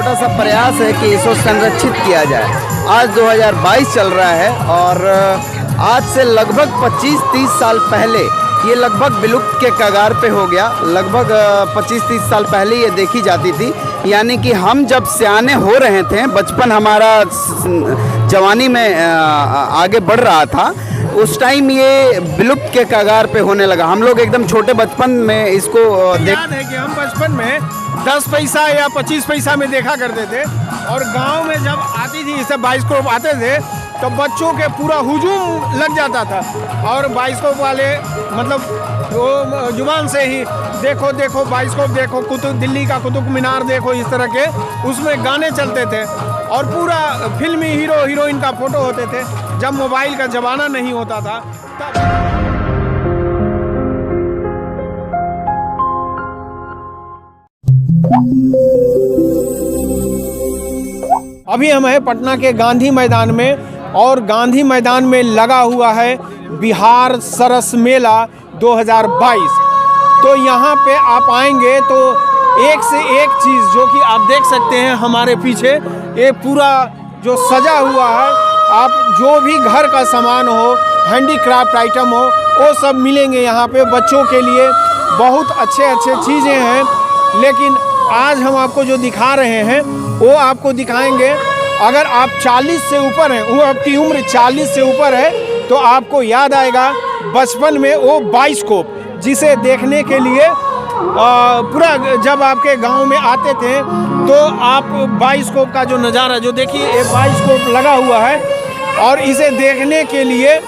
छोटा सा प्रयास है कि इसको संरक्षित किया जाए। आज 2022 चल रहा है और आज से लगभग 25-30 साल पहले ये लगभग विलुप्त के कगार पे हो गया। लगभग 25-30 साल पहले ये देखी जाती थी, यानी कि हम जब सियाने हो रहे थे, बचपन हमारा जवानी में आगे बढ़ रहा था, उस टाइम ये विलुप्त के कगार पे होने लगा। हम लोग एकदम छोटे बचपन में इसको याद है कि हम बचपन में 10 पैसा या 25 पैसा में देखा करते थे और गांव में जब आती थी इसे बाइस्कोप आते थे तो बच्चों के पूरा हुजूम लग जाता था और बाइस्कोप वाले मतलब वो जुबान से ही देखो देखो बाइस्कोप देखो, कुतुब दिल्ली का कुतुब मीनार देखो, इस तरह के उसमें गाने चलते थे और पूरा फिल्मी हीरो हीरोइन का फोटो होते थे। जब मोबाइल का ज़माना नहीं होता था तब अभी हम हैं पटना के गांधी मैदान में और गांधी मैदान में लगा हुआ है बिहार सरस मेला 2022। तो यहाँ पे आप आएंगे तो एक से एक चीज़ जो कि आप देख सकते हैं हमारे पीछे, ये पूरा जो सजा हुआ है, आप जो भी घर का सामान हो, हैंडीक्राफ्ट आइटम हो, वो सब मिलेंगे यहाँ पे। बच्चों के लिए बहुत अच्छे अच्छे चीज़ें हैं, लेकिन आज हम आपको जो दिखा रहे हैं वो आपको दिखाएंगे। अगर आप 40 से ऊपर हैं, वो आपकी उम्र 40 से ऊपर है, तो आपको याद आएगा बचपन में वो बाइस्कोप, जिसे देखने के लिए पूरा जब आपके गांव में आते थे तो आप बाइस्कोप का जो नज़ारा जो देखिए, एक बाइस्कोप लगा हुआ है और इसे देखने के लिए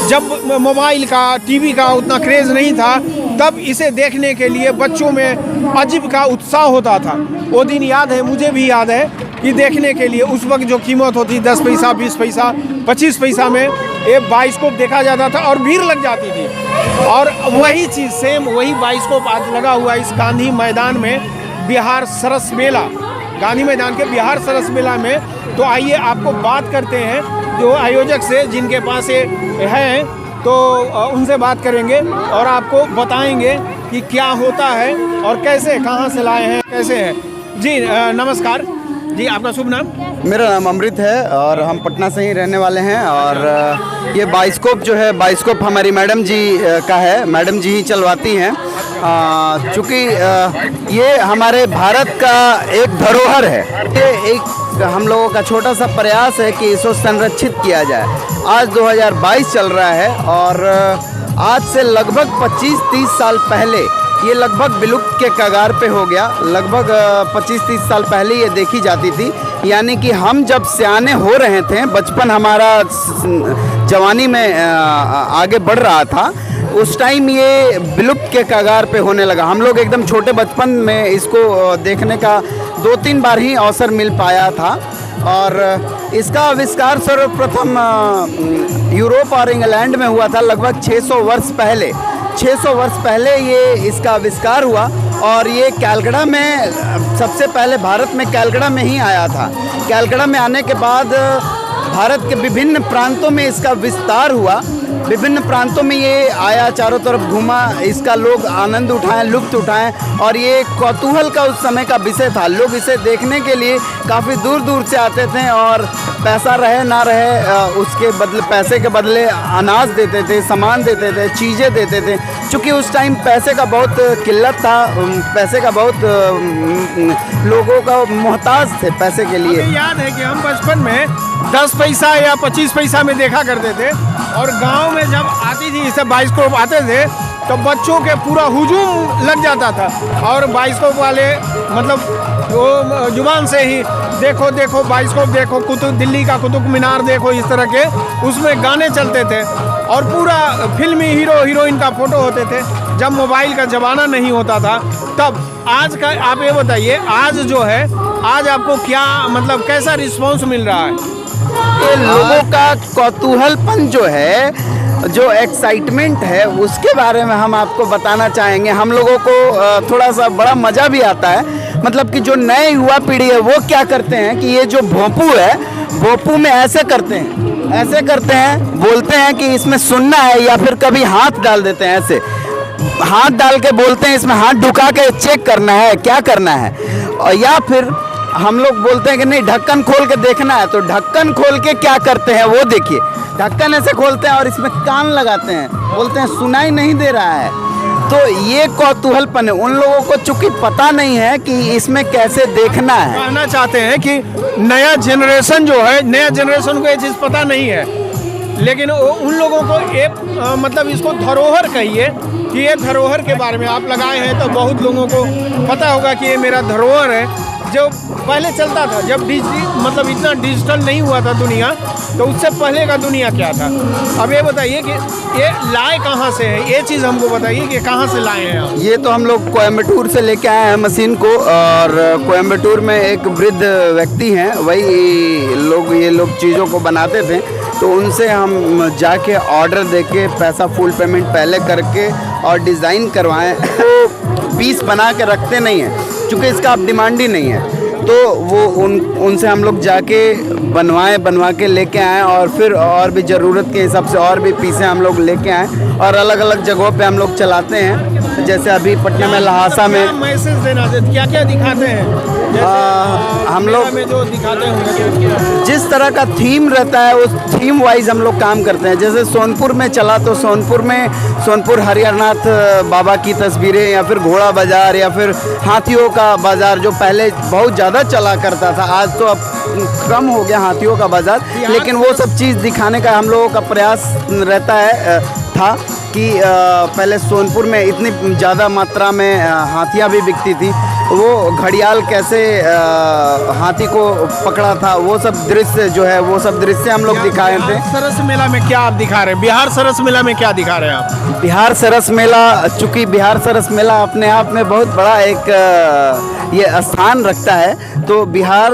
जब मोबाइल का टीवी का उतना क्रेज़ नहीं था, तब इसे देखने के लिए बच्चों में अजीब का उत्साह होता था। वो दिन याद है, मुझे भी याद है कि देखने के लिए उस वक्त जो कीमत होती 10 पैसा, 20 पैसा, 25 पैसा में ये बाइस्कोप देखा जाता था और भीड़ लग जाती थी। और वही चीज़ सेम वही बाइस्कोप आज लगा हुआ इस गांधी मैदान में, बिहार सरस मेला, गांधी मैदान के बिहार सरस मेला में। तो आइए आपको बात करते हैं जो आयोजक से, जिनके पास ये है, तो उनसे बात करेंगे और आपको बताएंगे कि क्या होता है और कैसे, कहाँ से लाए हैं, कैसे है। जी नमस्कार जी, आपका शुभ नाम? मेरा नाम अमृत है और हम पटना से ही रहने वाले हैं। और ये बाइस्कोप जो है, बाइस्कोप हमारी मैडम जी का है, मैडम जी ही चलवाती हैं। चूँकि ये हमारे भारत का एक धरोहर है, ये एक हम लोगों का छोटा सा प्रयास है कि इसको संरक्षित किया जाए। आज 2022 चल रहा है और आज से लगभग 25-30 साल पहले ये लगभग विलुप्त के कगार पे हो गया। लगभग 25-30 साल पहले ये देखी जाती थी, यानी कि हम जब सियाने हो रहे थे, बचपन हमारा जवानी में आगे बढ़ रहा था, उस टाइम ये विलुप्त के कगार पे होने लगा। हम लोग एकदम छोटे बचपन में इसको देखने का 2-3 बार ही अवसर मिल पाया था। और इसका आविष्कार सर्वप्रथम यूरोप और इंग्लैंड में हुआ था लगभग 600 वर्ष पहले। 600 वर्ष पहले ये इसका आविष्कार हुआ और ये कैलकाटा में सबसे पहले भारत में कैलकाटा में ही आया था। कैलकाटा में आने के बाद भारत के विभिन्न प्रांतों में इसका विस्तार हुआ। विभिन्न प्रांतों में ये आया, चारों तरफ घूमा, इसका लोग आनंद उठाएं, लुत्फ़ उठाएं और ये कौतूहल का उस समय का विषय था। लोग इसे देखने के लिए काफ़ी दूर दूर से आते थे और पैसा रहे ना रहे उसके बदले, पैसे के बदले अनाज देते थे, सामान देते थे, चीज़ें देते थे। चूँकि उस टाइम पैसे का बहुत किल्लत था, पैसे का बहुत लोगों का मोहताज थे पैसे के लिए। याद है कि हम बचपन में 10 पैसा या 25 पैसा में देखा करते थे और गांव में जब आती थी इसे बाइस्कोप आते थे तो बच्चों के पूरा हुजूम लग जाता था और बाइस्कोप वाले मतलब वो जुबान से ही देखो देखो बाइस्कोप देखो, कुतुब दिल्ली का कुतुब मीनार देखो, इस तरह के उसमें गाने चलते थे और पूरा फिल्मी हीरो हीरोइन का फोटो होते थे। जब मोबाइल का ज़माना नहीं होता था तब। आज का आप ये बताइए, आज जो है, आज आपको क्या मतलब कैसा रिस्पॉन्स मिल रहा है? ये लोगों का कौतूहलपन जो है, जो एक्साइटमेंट है, उसके बारे में हम आपको बताना चाहेंगे। हम लोगों को थोड़ा सा बड़ा मज़ा भी आता है। मतलब कि जो नए युवा पीढ़ी है वो क्या करते हैं कि ये जो भोंपू है, भोंपू में ऐसे करते हैं, बोलते हैं कि इसमें सुनना है, या फिर कभी हाथ डाल देते हैं, ऐसे हाथ डाल के बोलते हैं इसमें हाथ ढुका के चेक करना है, क्या करना है। और या फिर हम लोग बोलते हैं कि नहीं ढक्कन खोल के देखना है, तो ढक्कन खोल के क्या करते हैं वो देखिए। ढक्कन ऐसे खोलते हैं और इसमें कान लगाते हैं, बोलते हैं सुनाई नहीं दे रहा है। तो ये कौतूहलपन है, उन लोगों को चूंकि पता नहीं है कि इसमें कैसे देखना है। कहना चाहते हैं कि नया जनरेशन जो है, नया जनरेशन को ये चीज़ पता नहीं है, लेकिन उन लोगों को एक मतलब इसको धरोहर कहिए कि ये धरोहर के बारे में आप लगाए हैं तो बहुत लोगों को पता होगा कि ये मेरा धरोहर है। जो पहले चलता था, जब मतलब इतना डिजिटल नहीं हुआ था दुनिया, तो उससे पहले का दुनिया क्या था। अब ये बताइए कि ये लाए कहाँ से है, ये चीज़ हमको बताइए कि कहाँ से लाए हैं आप। ये तो हम लोग कोयम्बटूर से लेके आए हैं मशीन को, और कोयम्बटूर में एक वृद्ध व्यक्ति हैं, वही लोग ये लोग चीज़ों को बनाते थे, तो उनसे हम जाके ऑर्डर देके पैसा फुल पेमेंट पहले करके और डिज़ाइन करवाएं। पीस बना के रखते नहीं हैं क्योंकि इसका अब डिमांड ही नहीं है, तो वो उनसे हम लोग जाके बनवा के लेके आए, और फिर और भी ज़रूरत के हिसाब से और भी पीसें हम लोग लेके आए और अलग अलग जगहों पे हम लोग चलाते हैं। जैसे अभी पटना में लहासा में मैसेज देना क्या क्या दिखाते हैं, हम लोग में जो दिखाते हैं जिस तरह का थीम रहता है उस थीम वाइज हम लोग काम करते हैं। जैसे सोनपुर में चला तो सोनपुर हरिहरनाथ बाबा की तस्वीरें, या फिर घोड़ा बाज़ार, या फिर हाथियों का बाज़ार जो पहले बहुत ज़्यादा चला करता था, आज तो अब कम हो गया हाथियों का बाज़ार, लेकिन वो सब चीज़ दिखाने का हम लोगों का प्रयास रहता है था कि पहले सोनपुर में इतनी ज़्यादा मात्रा में हाथियाँ भी बिकती थी, वो घड़ियाल कैसे हाथी को पकड़ा था, वो सब दृश्य जो है वो सब दृश्य हम लोग दिखाए थे। सरस मेला में क्या आप दिखा रहे हैं, बिहार सरस मेला में क्या दिखा रहे हैं आप? बिहार सरस मेला, चूँकि बिहार सरस मेला अपने आप में बहुत बड़ा एक ये स्थान रखता है, तो बिहार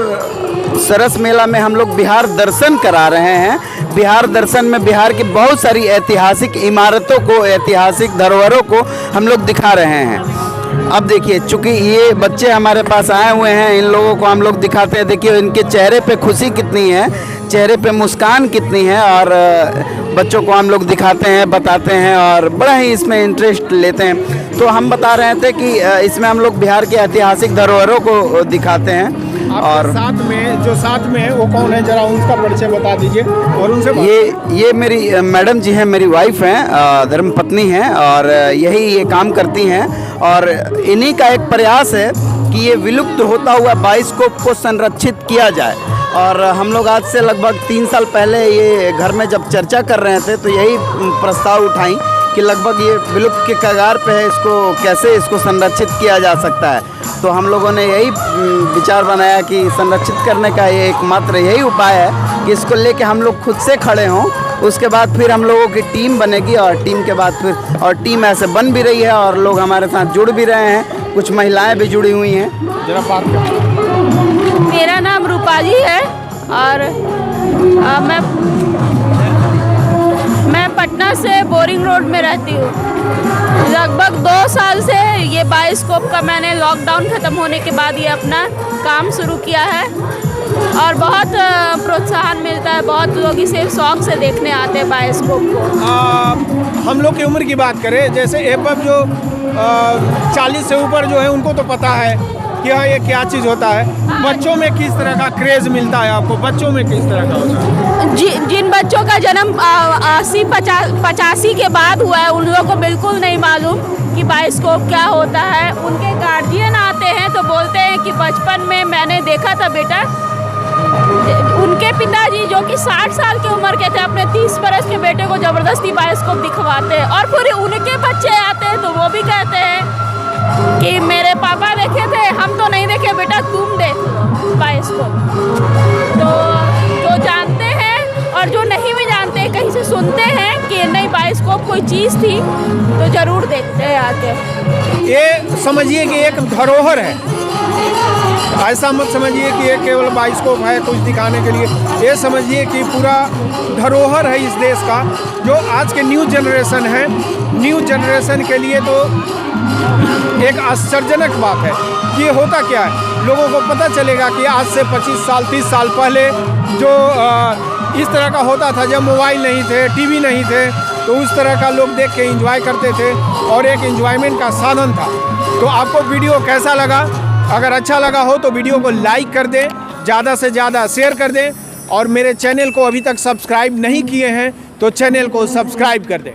सरस मेला में हम लोग बिहार दर्शन करा रहे हैं। बिहार दर्शन में बिहार की बहुत सारी ऐतिहासिक इमारतों को, ऐतिहासिक धरोहरों को हम लोग दिखा रहे हैं। अब देखिए, चूँकि ये बच्चे हमारे पास आए हुए हैं, इन लोगों को हम लोग दिखाते हैं। देखिए इनके चेहरे पे खुशी कितनी है, चेहरे पे मुस्कान कितनी है, और बच्चों को हम लोग दिखाते हैं, बताते हैं और बड़ा ही इसमें इंटरेस्ट लेते हैं। तो हम बता रहे थे कि इसमें हम लोग बिहार के ऐतिहासिक धरोहरों को दिखाते हैं। और साथ में है वो कौन है, जरा उनका परिचय बता दीजिए और उनसे ये मेरी मैडम जी हैं, मेरी वाइफ हैं, धर्मपत्नी हैं, और यही ये काम करती हैं। और इन्हीं का एक प्रयास है कि ये विलुप्त होता हुआ बाइस्कोप को संरक्षित किया जाए। और हम लोग आज से लगभग 3 साल पहले ये घर में जब चर्चा कर रहे थे, तो यही प्रस्ताव उठाई कि लगभग ये विलुप्त के कगार पे है, कैसे इसको संरक्षित किया जा सकता है। तो हम लोगों ने यही विचार बनाया कि संरक्षित करने का ये एकमात्र यही उपाय है कि इसको लेके हम लोग खुद से खड़े हों, उसके बाद फिर हम लोगों की टीम बनेगी, और टीम के बाद फिर और टीम ऐसे बन भी रही है, और लोग हमारे साथ जुड़ भी रहे हैं, कुछ महिलाएं भी जुड़ी हुई हैं। जरा बात करें। मेरा नाम रूपाली है और मैं पटना से बोरिंग रोड में रहती हूँ। लगभग 2 साल से ये बाइस्कोप का मैंने लॉकडाउन ख़त्म होने के बाद ये अपना काम शुरू किया है, और बहुत प्रोत्साहन मिलता है। बहुत लोग इसे शौक से देखने आते हैं बाइस्कोप को। हम लोग की उम्र की बात करें, जैसे एवं जो 40 से ऊपर जो है उनको तो पता है कि हाँ ये क्या चीज़ होता है। बच्चों में किस तरह का क्रेज़ मिलता है आपको, बच्चों में किस तरह का होता है? जिन बच्चों का जन्म 80-85 के बाद हुआ है, उन लोगों को बिल्कुल नहीं मालूम कि बाइस्कोप क्या होता है। उनके गार्जियन आते हैं तो बोलते हैं कि बचपन में मैंने देखा था बेटा। उनके पिताजी जो कि 60 साल की उम्र के थे, अपने 30 बरस के बेटे को ज़बरदस्ती बाइस्कोप दिखवाते हैं, और फिर उनके बच्चे आते हैं तो वो भी कहते हैं कि मेरे पापा देखे थे, हम तो नहीं देखे बेटा, तुम देख लो बाइस्कोप। तो जानते हैं, और जो नहीं भी जानते कहीं से सुनते हैं कि नहीं बाइस्कोप कोई चीज़ थी, तो ज़रूर देखते हैं आके। ये समझिए कि एक धरोहर है, ऐसा मत समझिए कि ये केवल बाइस्कोप है कुछ दिखाने के लिए। ये समझिए कि पूरा धरोहर है इस देश का, जो आज के न्यू जनरेशन है। न्यू जनरेशन के लिए तो एक आश्चर्यजनक बात है कि ये होता क्या है। लोगों को पता चलेगा कि आज से 25 साल 30 साल पहले जो इस तरह का होता था, जब मोबाइल नहीं थे, टीवी नहीं थे, तो उस तरह का लोग देख के एंजॉय करते थे और एक एंजॉयमेंट का साधन था। तो आपको वीडियो कैसा लगा अगर अच्छा लगा हो तो वीडियो को लाइक कर दें, ज़्यादा से ज़्यादा शेयर कर दें और मेरे चैनल को अभी तक सब्सक्राइब नहीं किए हैं तो चैनल को सब्सक्राइब कर दें।